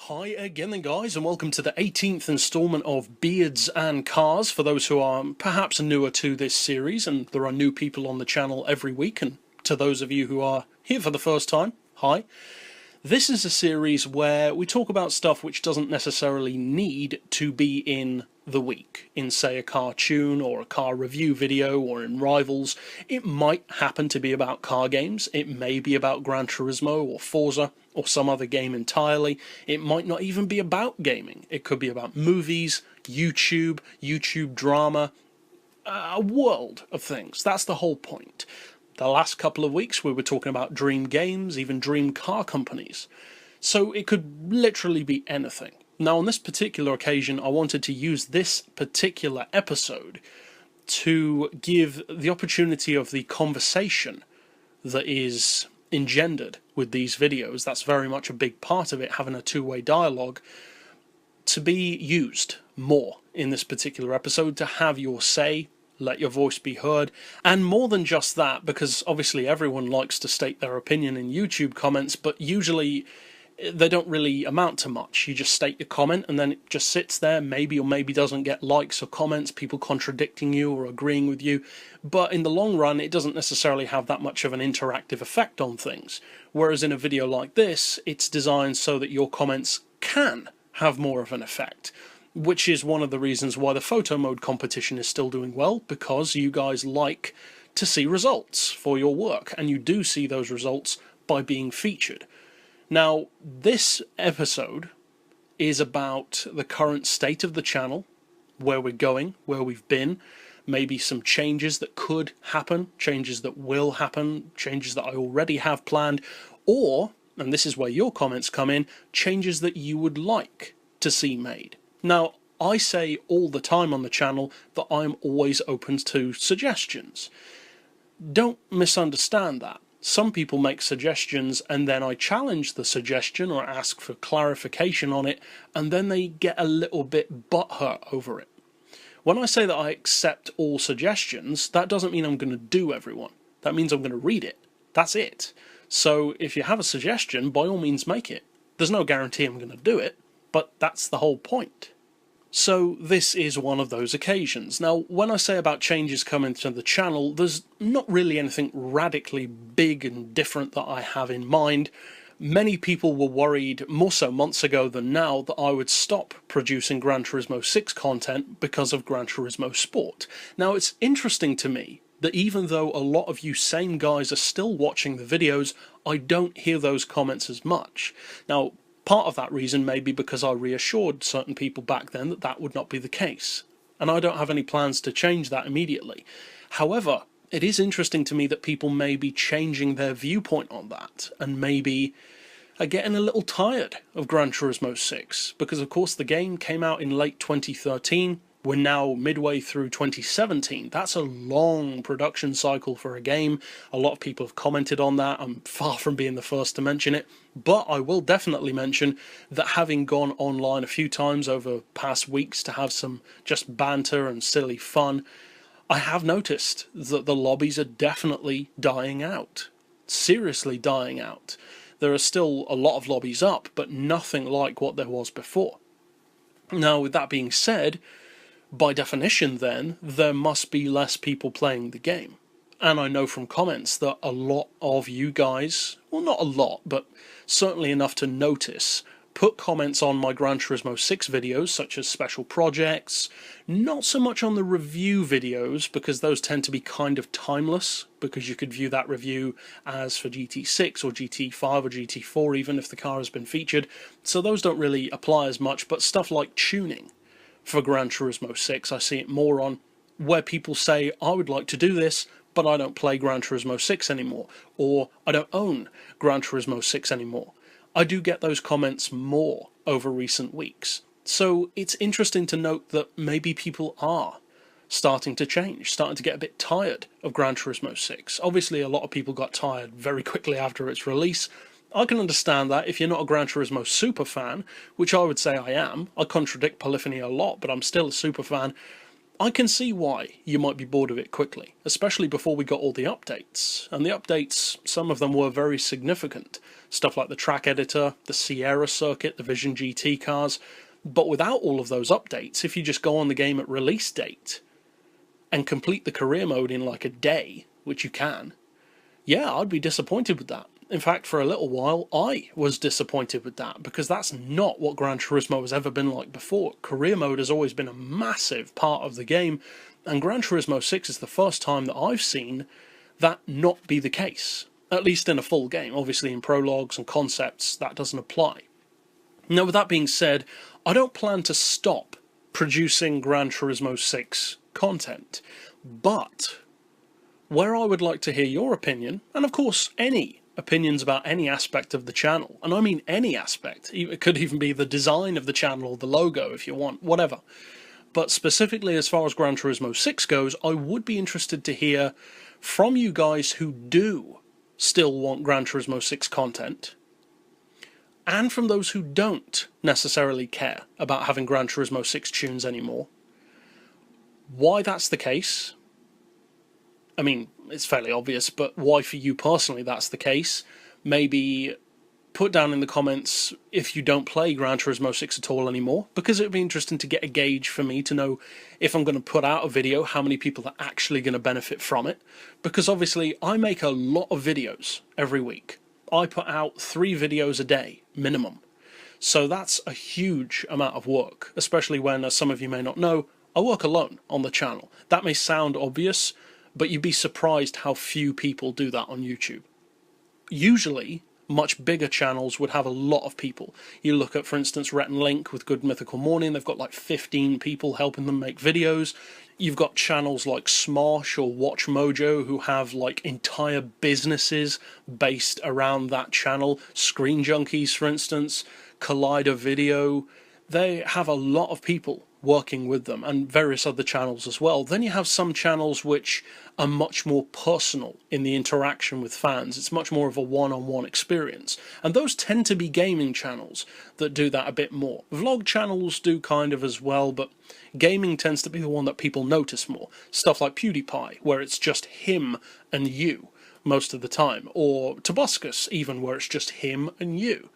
Hi again then guys, and welcome to the 18th installment of Beards and Cars. For those who are perhaps newer to this series, and there are new people on the channel every week, and to those of you who are here for the first time, hi. This is a series where we talk about stuff which doesn't necessarily need to be in the week, in say a car tune or a car review video or in Rivals. It might happen to be about car games, it may be about Gran Turismo or Forza or some other game entirely. It might not even be about gaming, it could be about movies, YouTube drama, a world of things. That's the whole point. The last couple of weeks we were talking about dream games, even dream car companies. So it could literally be anything. Now on this particular occasion I wanted to use this particular episode to give the opportunity of the conversation that is engendered with these videos. That's very much a big part of it, having a two-way dialogue, to be used more in this particular episode, to have your say, let your voice be heard, and more than just that, because obviously everyone likes to state their opinion in YouTube comments, but usually they don't really amount to much. You just state your comment and then it just sits there, maybe or maybe doesn't get likes or comments, people contradicting you or agreeing with you, but in the long run it doesn't necessarily have that much of an interactive effect on things. Whereas in a video like this, it's designed so that your comments can have more of an effect, which is one of the reasons why the photo mode competition is still doing well, because you guys like to see results for your work, and you do see those results by being featured. Now, this episode is about the current state of the channel, where we're going, where we've been, maybe some changes that could happen, changes that will happen, changes that I already have planned, or, and this is where your comments come in, changes that you would like to see made. Now, I say all the time on the channel that I'm always open to suggestions. Don't misunderstand that. Some people make suggestions and then I challenge the suggestion or ask for clarification on it, and then they get a little bit butthurt over it. When I say that I accept all suggestions, that doesn't mean I'm going to do everyone. That means I'm going to read it. That's it. So if you have a suggestion, by all means make it. There's no guarantee I'm going to do it, but that's the whole point. So this is one of those occasions. Now, when I say about changes coming to the channel, there's not really anything radically big and different that I have in mind. Many people were worried, more so months ago than now, that I would stop producing Gran Turismo 6 content because of Gran Turismo Sport. Now, it's interesting to me that even though a lot of you same guys are still watching the videos, I don't hear those comments as much. Now, part of that reason may be because I reassured certain people back then that that would not be the case, and I don't have any plans to change that immediately. However, it is interesting to me that people may be changing their viewpoint on that, and maybe are getting a little tired of Gran Turismo 6, because of course the game came out in late 2013, we're now midway through 2017. That's a long production cycle for a game. A lot of people have commented on that. I'm far from being the first to mention it, but I will definitely mention that having gone online a few times over past weeks to have some just banter and silly fun, I have noticed that the lobbies are definitely dying out. Seriously dying out. There are still a lot of lobbies up, but nothing like what there was before. Now, with that being said, by definition then, there must be less people playing the game. And I know from comments that a lot of you guys, well not a lot, but certainly enough to notice, put comments on my Gran Turismo 6 videos, such as special projects, not so much on the review videos, because those tend to be kind of timeless, because you could view that review as for GT6 or GT5 or GT4 even if the car has been featured, so those don't really apply as much, but stuff like tuning for Gran Turismo 6, I see it more on, where people say, I would like to do this, but I don't play Gran Turismo 6 anymore, or I don't own Gran Turismo 6 anymore. I do get those comments more over recent weeks. So it's interesting to note that maybe people are starting to change, starting to get a bit tired of Gran Turismo 6. Obviously a lot of people got tired very quickly after its release. I can understand that if you're not a Gran Turismo super fan, which I would say I am. I contradict Polyphony a lot, but I'm still a super fan. I can see why you might be bored of it quickly, especially before we got all the updates. And the updates, some of them were very significant. Stuff like the track editor, the Sierra circuit, the Vision GT cars. But without all of those updates, if you just go on the game at release date and complete the career mode in like a day, which you can, yeah, I'd be disappointed with that. In fact, for a little while, I was disappointed with that, because that's not what Gran Turismo has ever been like before. Career mode has always been a massive part of the game, and Gran Turismo 6 is the first time that I've seen that not be the case. At least in a full game. Obviously in prologues and concepts, that doesn't apply. Now, with that being said, I don't plan to stop producing Gran Turismo 6 content, but where I would like to hear your opinion, and of course any opinions about any aspect of the channel, and I mean any aspect, it could even be the design of the channel or the logo if you want, whatever. But specifically as far as Gran Turismo 6 goes, I would be interested to hear from you guys who do still want Gran Turismo 6 content, and from those who don't necessarily care about having Gran Turismo 6 tunes anymore. Why that's the case? I mean, it's fairly obvious, but why for you personally that's the case? Maybe put down in the comments if you don't play Gran Turismo 6 at all anymore, because it would be interesting to get a gauge for me to know if I'm going to put out a video, how many people are actually going to benefit from it. Because obviously I make a lot of videos every week. I put out 3 videos a day, minimum. So that's a huge amount of work, especially when, as some of you may not know, I work alone on the channel. That may sound obvious, but you'd be surprised how few people do that on YouTube. Usually, much bigger channels would have a lot of people. You look at, for instance, Rhett and Link with Good Mythical Morning, they've got like 15 people helping them make videos. You've got channels like Smosh or Watch Mojo who have like entire businesses based around that channel. Screen Junkies, for instance, Collider Video, they have a lot of people working with them, and various other channels as well. Then you have some channels which are much more personal in the interaction with fans. It's much more of a one-on-one experience, and those tend to be gaming channels that do that a bit more. Vlog channels do kind of as well, but gaming tends to be the one that people notice more. Stuff like PewDiePie, where it's just him and you most of the time, or Tobuscus even, where it's just him and you.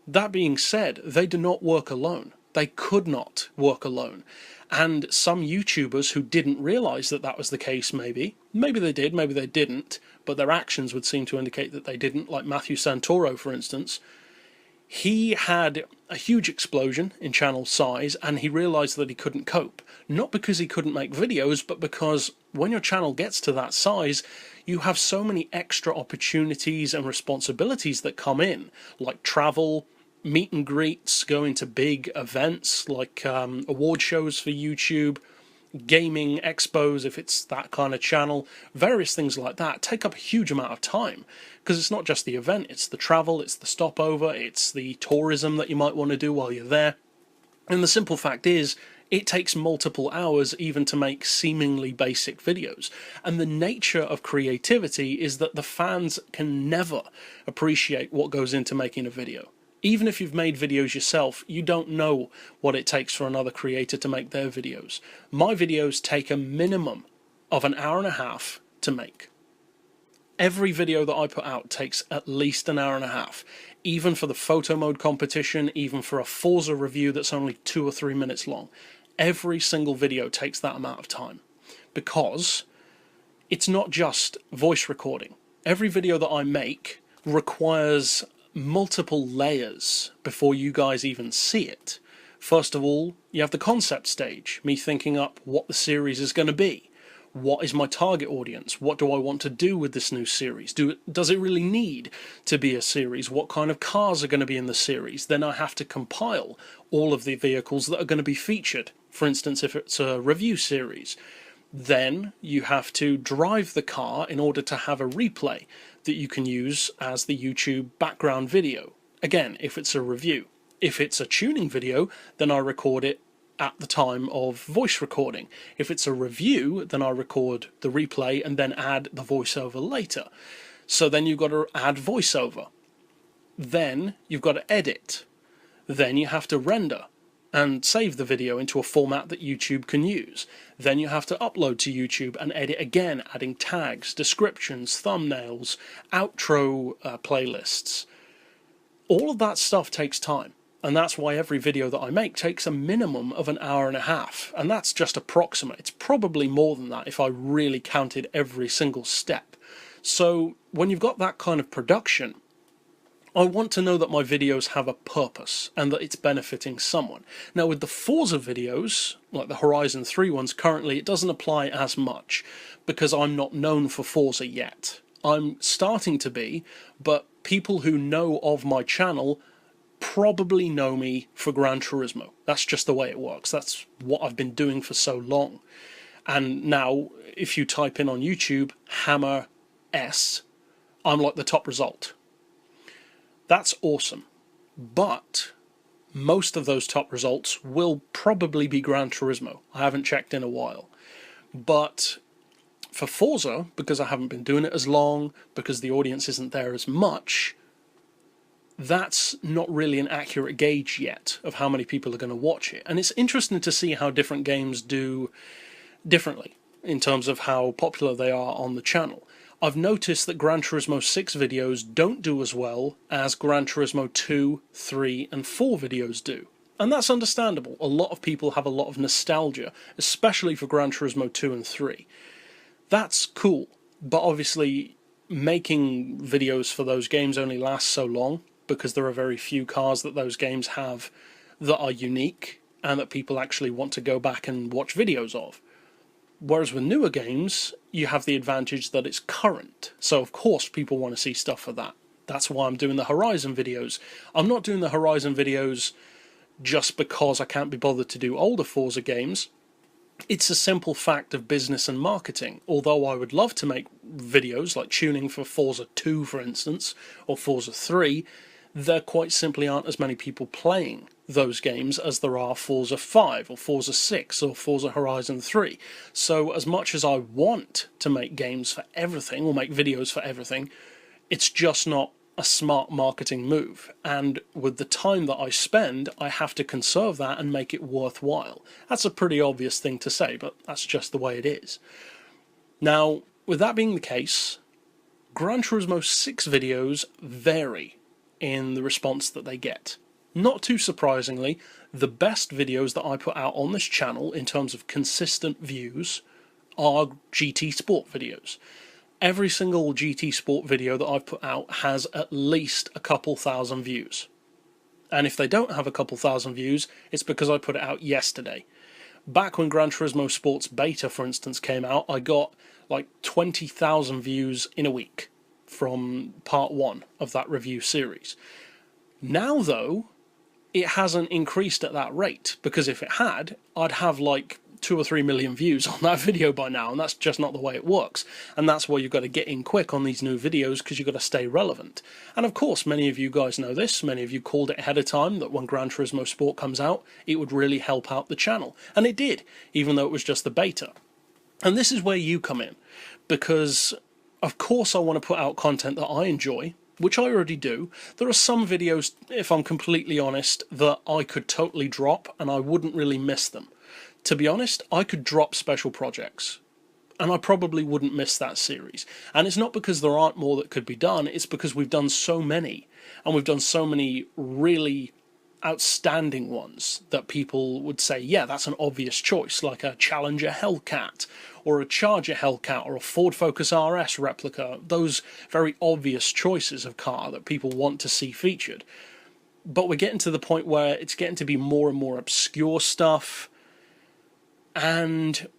That being said, they do not work alone. They could not work alone. And some YouTubers who didn't realise that that was the case, maybe they did, maybe they didn't, but their actions would seem to indicate that they didn't, like Matthew Santoro, for instance. He had a huge explosion in channel size, and he realised that he couldn't cope. Not because he couldn't make videos, but because when your channel gets to that size, you have so many extra opportunities and responsibilities that come in, like travel, meet and greets, going to big events like award shows for YouTube, gaming expos if it's that kind of channel, various things like that take up a huge amount of time, because it's not just the event, it's the travel, it's the stopover, it's the tourism that you might want to do while you're there. And the simple fact is, it takes multiple hours even to make seemingly basic videos. And the nature of creativity is that the fans can never appreciate what goes into making a video. Even if you've made videos yourself, you don't know what it takes for another creator to make their videos. My videos take a minimum of an hour and a half to make. Every video that I put out takes at least an hour and a half. Even for the photo mode competition, even for a Forza review that's only 2 or 3 minutes long. Every single video takes that amount of time. Because it's not just voice recording. Every video that I make requires multiple layers before you guys even see it. First of all, you have the concept stage, me thinking up what the series is going to be. What is my target audience? What do I want to do with this new series? Does it really need to be a series? What kind of cars are going to be in the series? Then I have to compile all of the vehicles that are going to be featured. For instance, if it's a review series, then you have to drive the car in order to have a replay that you can use as the YouTube background video. Again, if it's a review. If it's a tuning video, then I record it at the time of voice recording. If it's a review, then I record the replay and then add the voiceover later. So then you've got to add voiceover. Then you've got to edit. Then you have to render. and save the video into a format that YouTube can use. Then you have to upload to YouTube and edit again, adding tags, descriptions, thumbnails, outro playlists. All of that stuff takes time. And that's why every video that I make takes a minimum of an hour and a half. And that's just approximate. It's probably more than that if I really counted every single step. So when you've got that kind of production, I want to know that my videos have a purpose and that it's benefiting someone. Now with the Forza videos, like the Horizon 3 ones currently, it doesn't apply as much because I'm not known for Forza yet. I'm starting to be, but people who know of my channel probably know me for Gran Turismo. That's just the way it works. That's what I've been doing for so long. And now, if you type in on YouTube, Hammer S, I'm like the top result. That's awesome. But most of those top results will probably be Gran Turismo. I haven't checked in a while. But for Forza, because I haven't been doing it as long, because the audience isn't there as much, that's not really an accurate gauge yet of how many people are going to watch it. And it's interesting to see how different games do differently in terms of how popular they are on the channel. I've noticed that Gran Turismo 6 videos don't do as well as Gran Turismo 2, 3 and 4 videos do. And that's understandable. A lot of people have a lot of nostalgia, especially for Gran Turismo 2 and 3. That's cool, but obviously making videos for those games only lasts so long, because there are very few cars that those games have that are unique and that people actually want to go back and watch videos of. Whereas with newer games, you have the advantage that it's current. So of course people want to see stuff for that. That's why I'm doing the Horizon videos. I'm not doing the Horizon videos just because I can't be bothered to do older Forza games. It's a simple fact of business and marketing. Although I would love to make videos like tuning for Forza 2, for instance, or Forza 3, there quite simply aren't as many people playing those games as there are Forza 5 or Forza 6 or Forza Horizon 3. So as much as I want to make games for everything or make videos for everything, it's just not a smart marketing move. And with the time that I spend, I have to conserve that and make it worthwhile. That's a pretty obvious thing to say, but that's just the way it is. Now, with that being the case, Gran Turismo 6 videos vary in the response that they get. Not too surprisingly, the best videos that I put out on this channel in terms of consistent views are GT Sport videos. Every single GT Sport video that I've put out has at least a couple thousand views. And if they don't have a couple thousand views, it's because I put it out yesterday. Back when Gran Turismo Sports Beta, for instance, came out, I got like 20,000 views in a week from part 1 of that review series. Now, though, it hasn't increased at that rate, because if it had, I'd have like 2 or 3 million views on that video by now, and that's just not the way it works. And that's why you've got to get in quick on these new videos, because you've got to stay relevant. And of course, many of you guys know this, many of you called it ahead of time, that when Gran Turismo Sport comes out, it would really help out the channel. And it did, even though it was just the beta. And this is where you come in, because of course I want to put out content that I enjoy, which I already do. There are some videos, if I'm completely honest, that I could totally drop and I wouldn't really miss them. To be honest, I could drop special projects and I probably wouldn't miss that series. And it's not because there aren't more that could be done, it's because we've done so many, and we've done so many really outstanding ones that people would say, yeah, that's an obvious choice, like a Challenger Hellcat or a Charger Hellcat or a Ford Focus RS replica. Those very obvious choices of car that people want to see featured. But we're getting to the point where it's getting to be more and more obscure stuff, and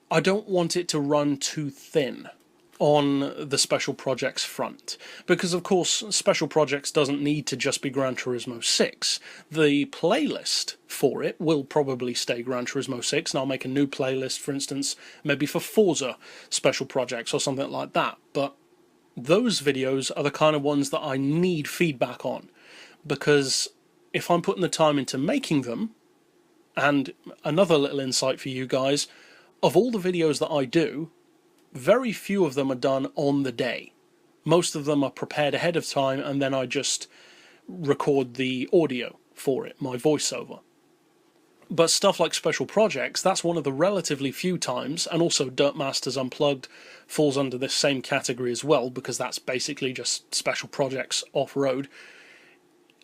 I don't want it to run too thin on the special projects front, because of course special projects doesn't need to just be Gran Turismo 6. The playlist for it will probably stay Gran Turismo 6, and I'll make a new playlist, for instance, maybe for Forza special projects or something like that. But those videos are the kind of ones that I need feedback on, because if I'm putting the time into making them, and another little insight for you guys, of all the videos that I do, very few of them are done on the day. Most of them are prepared ahead of time, and then I just record the audio for it, my voiceover. But stuff like special projects, that's one of the relatively few times, and also Dirt Masters Unplugged falls under this same category as well, because that's basically just special projects off-road.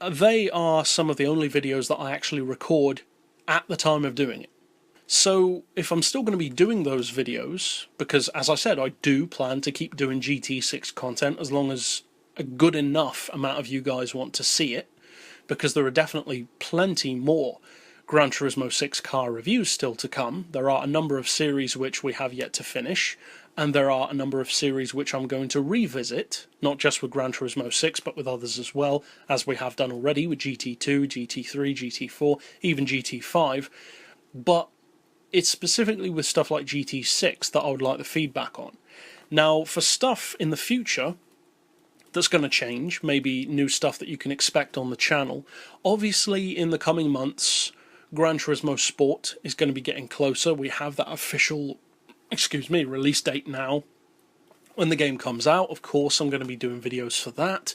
They are some of the only videos that I actually record at the time of doing it. So if I'm still going to be doing those videos, because as I said, I do plan to keep doing GT6 content as long as a good enough amount of you guys want to see it, because there are definitely plenty more Gran Turismo 6 car reviews still to come. There are a number of series which we have yet to finish, and there are a number of series which I'm going to revisit, not just with Gran Turismo 6, but with others as well, as we have done already with GT2, GT3, GT4, even GT5. But it's specifically with stuff like GT6 that I would like the feedback on. Now, for stuff in the future that's going to change, maybe new stuff that you can expect on the channel, obviously in the coming months, Gran Turismo Sport is going to be getting closer. We have that official, release date now. When the game comes out, of course, I'm going to be doing videos for that.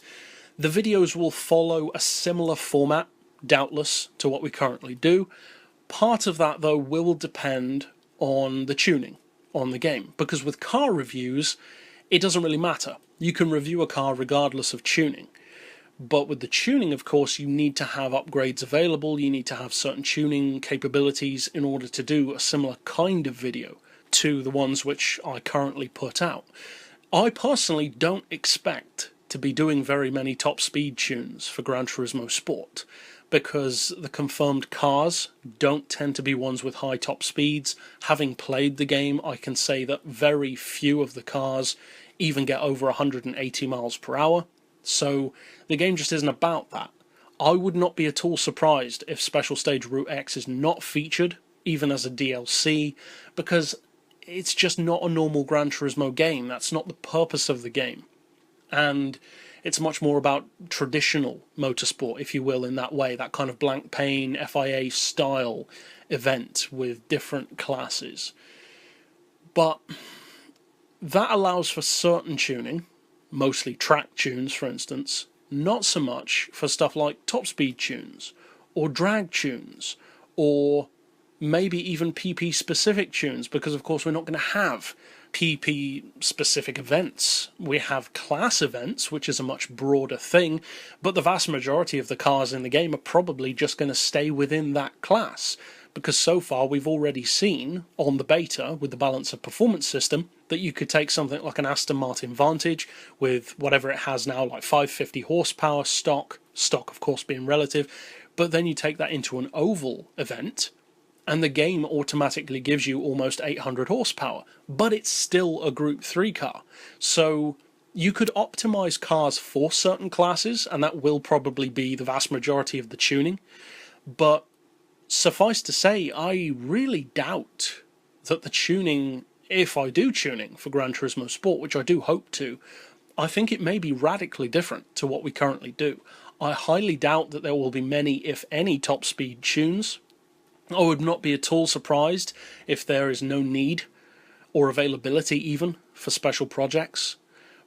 The videos will follow a similar format, doubtless, to what we currently do. Part of that, though, will depend on the tuning on the game, because with car reviews, it doesn't really matter. You can review a car regardless of tuning. But with the tuning, of course, you need to have upgrades available, you need to have certain tuning capabilities in order to do a similar kind of video to the ones which I currently put out. I personally don't expect to be doing very many top speed tunes for Gran Turismo Sport, because the confirmed cars don't tend to be ones with high top speeds. Having played the game, I can say that very few of the cars even get over 180 miles per hour. So the game just isn't about that. I would not be at all surprised if Special Stage Route X is not featured, even as a DLC, because it's just not a normal Gran Turismo game. That's not the purpose of the game. And it's much more about traditional motorsport, if you will, in that way, that kind of blank pane FIA style event with different classes. But that allows for certain tuning, mostly track tunes, for instance, not so much for stuff like top speed tunes, or drag tunes, or maybe even PP specific tunes, because of course we're not going to have PP specific events. We have class events, which is a much broader thing, but the vast majority of the cars in the game are probably just going to stay within that class, because so far we've already seen on the beta with the balance of performance system that you could take something like an Aston Martin Vantage with whatever it has now, like 550 horsepower stock of course being relative, but then you take that into an oval event and the game automatically gives you almost 800 horsepower, but it's still a Group 3 car. So you could optimize cars for certain classes, and that will probably be the vast majority of the tuning. But suffice to say, I really doubt that the tuning, if I do tuning for Gran Turismo Sport, which I do hope to, I think it may be radically different to what we currently do. I highly doubt that there will be many, if any, top speed tunes. I would not be at all surprised if there is no need or availability even for special projects,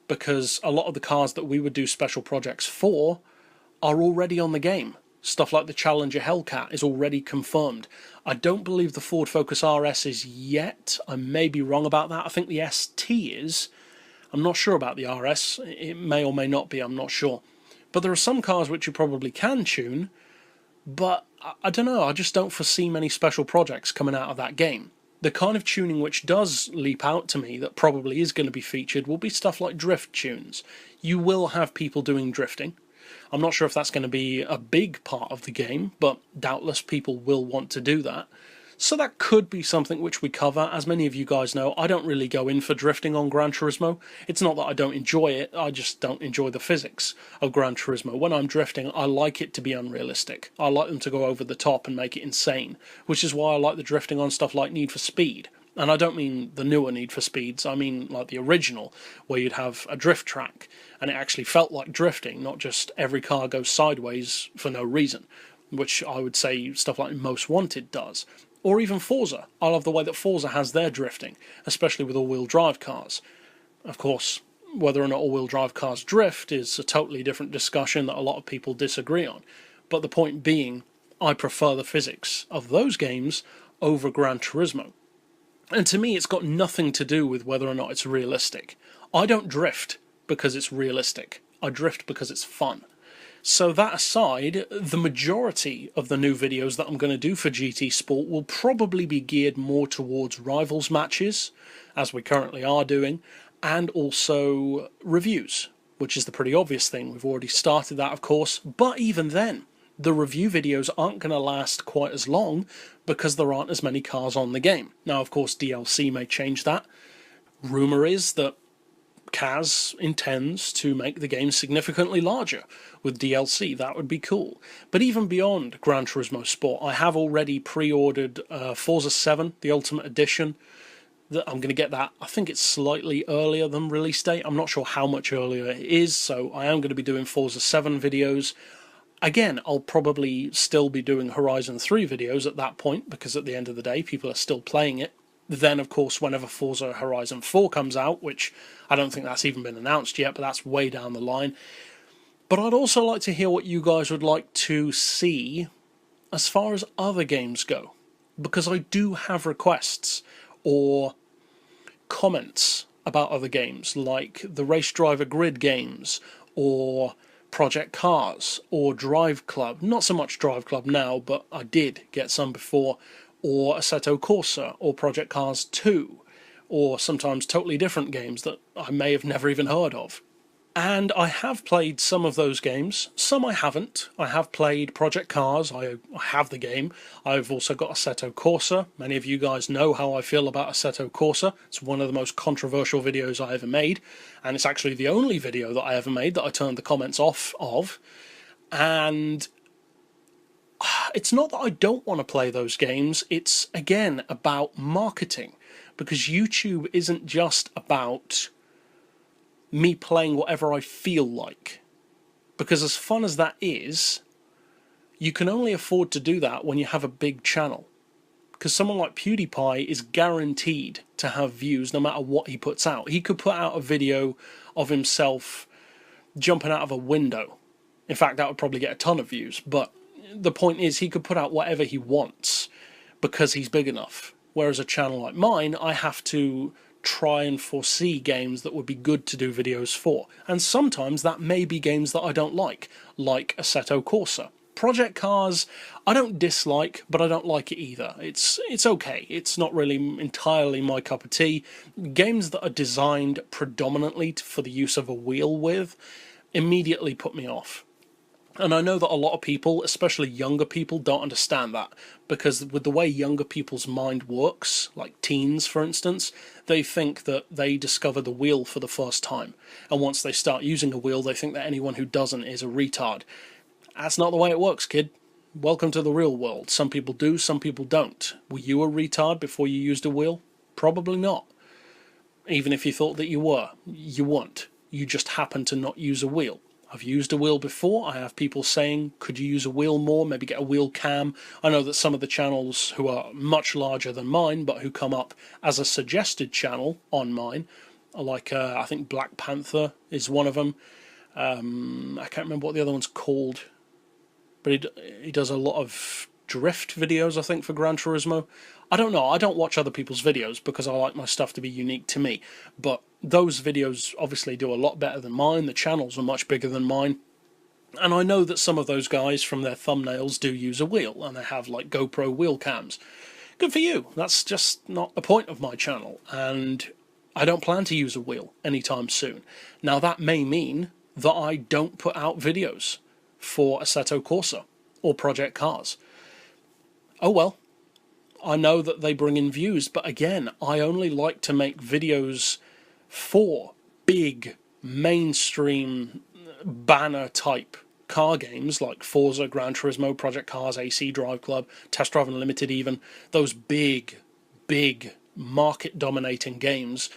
because a lot of the cars that we would do special projects for are already on the game. Stuff like the Challenger Hellcat is already confirmed. I don't believe the Ford Focus RS is yet. I may be wrong about that. I think the ST is. I'm not sure about the RS. It may or may not be, I'm not sure. But there are some cars which you probably can tune, but I don't know, I just don't foresee many special projects coming out of that game. The kind of tuning which does leap out to me that probably is going to be featured will be stuff like drift tunes. You will have people doing drifting. I'm not sure if that's going to be a big part of the game, but doubtless people will want to do that. So that could be something which we cover. As many of you guys know, I don't really go in for drifting on Gran Turismo. It's not that I don't enjoy it, I just don't enjoy the physics of Gran Turismo. When I'm drifting, I like it to be unrealistic. I like them to go over the top and make it insane, which is why I like the drifting on stuff like Need for Speed. And I don't mean the newer Need for Speeds, I mean like the original, where you'd have a drift track, and it actually felt like drifting, not just every car goes sideways for no reason, which I would say stuff like Most Wanted does. Or even Forza. I love the way that Forza has their drifting, especially with all-wheel drive cars. Of course, whether or not all-wheel drive cars drift is a totally different discussion that a lot of people disagree on. But the point being, I prefer the physics of those games over Gran Turismo. And to me, it's got nothing to do with whether or not it's realistic. I don't drift because it's realistic. I drift because it's fun. So that aside, the majority of the new videos that I'm going to do for GT Sport will probably be geared more towards rivals matches, as we currently are doing, and also reviews, which is the pretty obvious thing. We've already started that, of course, but even then, the review videos aren't going to last quite as long because there aren't as many cars on the game. Now, of course, DLC may change that. Rumour is that Kaz intends to make the game significantly larger with DLC. That would be cool. But even beyond Gran Turismo Sport, I have already pre-ordered Forza 7, the Ultimate Edition. That I'm going to get that, I think it's slightly earlier than release date. I'm not sure how much earlier it is, so I am going to be doing Forza 7 videos. Again, I'll probably still be doing Horizon 3 videos at that point, because at the end of the day, people are still playing it. Then, of course, whenever Forza Horizon 4 comes out, which I don't think that's even been announced yet, but that's way down the line. But I'd also like to hear what you guys would like to see as far as other games go, because I do have requests or comments about other games, like the Race Driver Grid games, or Project Cars, or Drive Club. Not so much Drive Club now, but I did get some before. Or Assetto Corsa, or Project Cars 2, or sometimes totally different games that I may have never even heard of. And I have played some of those games, some I haven't. I have played Project Cars, I have the game. I've also got Assetto Corsa. Many of you guys know how I feel about Assetto Corsa. It's one of the most controversial videos I ever made, and it's actually the only video that I ever made that I turned the comments off of. And it's not that I don't want to play those games, it's, again, about marketing. Because YouTube isn't just about me playing whatever I feel like. Because as fun as that is, you can only afford to do that when you have a big channel. Because someone like PewDiePie is guaranteed to have views no matter what he puts out. He could put out a video of himself jumping out of a window. In fact, that would probably get a ton of views, but the point is, he could put out whatever he wants because he's big enough. Whereas a channel like mine, I have to try and foresee games that would be good to do videos for. And sometimes that may be games that I don't like Assetto Corsa. Project Cars, I don't dislike, but I don't like it either. It's okay. It's not really entirely my cup of tea. Games that are designed predominantly for the use of a wheel with immediately put me off. And I know that a lot of people, especially younger people, don't understand that, because with the way younger people's mind works, like teens for instance, they think that they discover the wheel for the first time. And once they start using a wheel, they think that anyone who doesn't is a retard. That's not the way it works, kid. Welcome to the real world. Some people do, some people don't. Were you a retard before you used a wheel? Probably not. Even if you thought that you were, you weren't. You just happened to not use a wheel. I've used a wheel before. I have people saying, could you use a wheel more, maybe get a wheel cam? I know that some of the channels who are much larger than mine, but who come up as a suggested channel on mine, are like, I think Black Panther is one of them. I can't remember what the other one's called, but he does a lot of drift videos, I think, for Gran Turismo. I don't know, I don't watch other people's videos because I like my stuff to be unique to me, but those videos obviously do a lot better than mine. The channels are much bigger than mine, and I know that some of those guys from their thumbnails do use a wheel, and they have like GoPro wheel cams. Good for you. That's just not the point of my channel, and I don't plan to use a wheel anytime soon. Now that may mean that I don't put out videos for Assetto Corsa or Project Cars. Oh well. I know that they bring in views, but again, I only like to make videos for big, mainstream, banner-type car games like Forza, Gran Turismo, Project Cars, AC Drive Club, Test Drive Unlimited even, those big, market-dominating games,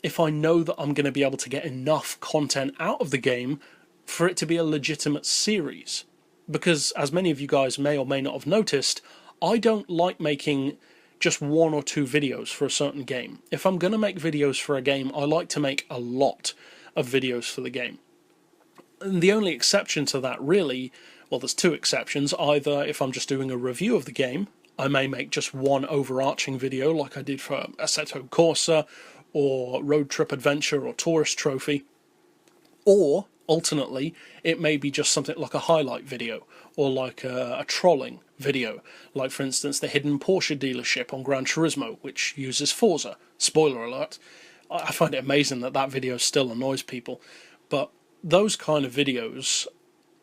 if I know that I'm going to be able to get enough content out of the game for it to be a legitimate series. Because, as many of you guys may or may not have noticed, I don't like making just one or two videos for a certain game. If I'm going to make videos for a game, I like to make a lot of videos for the game. And the only exception to that, really, Well, there's two exceptions. Either if I'm just doing a review of the game, I may make just one overarching video like I did for Assetto Corsa or Road Trip Adventure or Tourist Trophy, or alternately it may be just something like a highlight video or like a trolling video, like for instance the hidden Porsche dealership on Gran Turismo which uses Forza. Spoiler alert. I find it amazing that that video still annoys people, but those kind of videos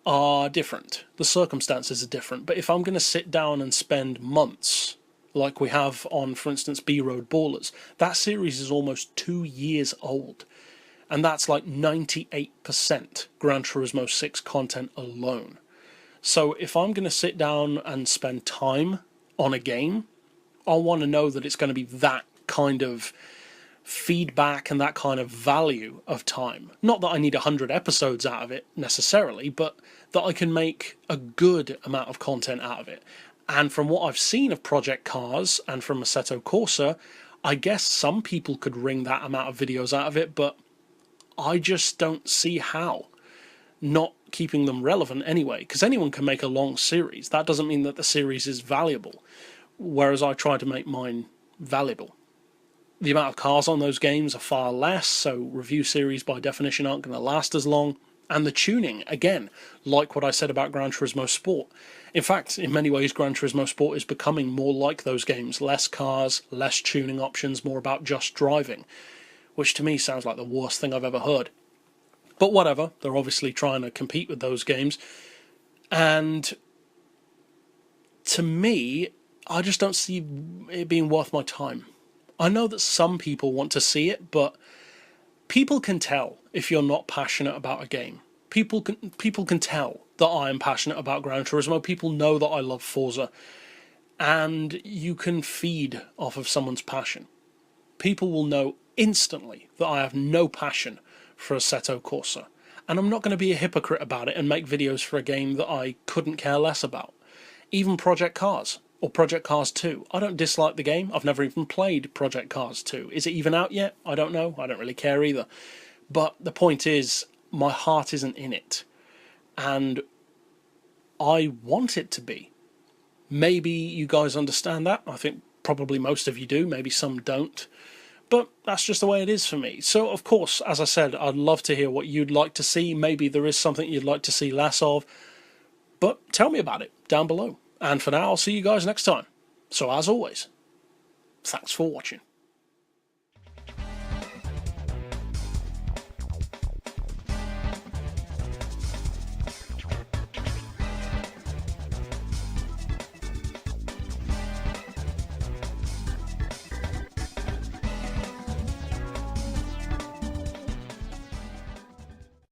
are different. The circumstances are different. But if I'm going to sit down and spend months, like we have on, for instance, B-Road Ballers, that series is almost 2 years old. And that's like 98% Gran Turismo 6 content alone. So if I'm going to sit down and spend time on a game, I want to know that it's going to be that kind of feedback and that kind of value of time. Not that I need 100 episodes out of it necessarily, but that I can make a good amount of content out of it. And from what I've seen of Project Cars and from Assetto Corsa, I guess some people could wring that amount of videos out of it, but I just don't see how. Not keeping them relevant anyway, because anyone can make a long series. That doesn't mean that the series is valuable, whereas I try to make mine valuable. The amount of cars on those games are far less, so review series by definition aren't going to last as long. And the tuning, again, like what I said about Gran Turismo Sport. In fact, in many ways, Gran Turismo Sport is becoming more like those games. Less cars, less tuning options, more about just driving. Which to me sounds like the worst thing I've ever heard. But whatever, they're obviously trying to compete with those games. And to me, I just don't see it being worth my time. I know that some people want to see it, but people can tell if you're not passionate about a game. People can tell that I am passionate about Gran Turismo. People know that I love Forza. And you can feed off of someone's passion. People will know instantly that I have no passion for Assetto Corsa. And I'm not going to be a hypocrite about it and make videos for a game that I couldn't care less about. Even Project Cars. Or Project Cars 2. I don't dislike the game. I've never even played Project Cars 2. Is it even out yet? I don't know. I don't really care either. But the point is, my heart isn't in it. And I want it to be. Maybe you guys understand that. I think probably most of you do. Maybe some don't. But that's just the way it is for me. So, of course, as I said, I'd love to hear what you'd like to see. Maybe there is something you'd like to see less of. But tell me about it down below. And for now, I'll see you guys next time. So as always, thanks for watching.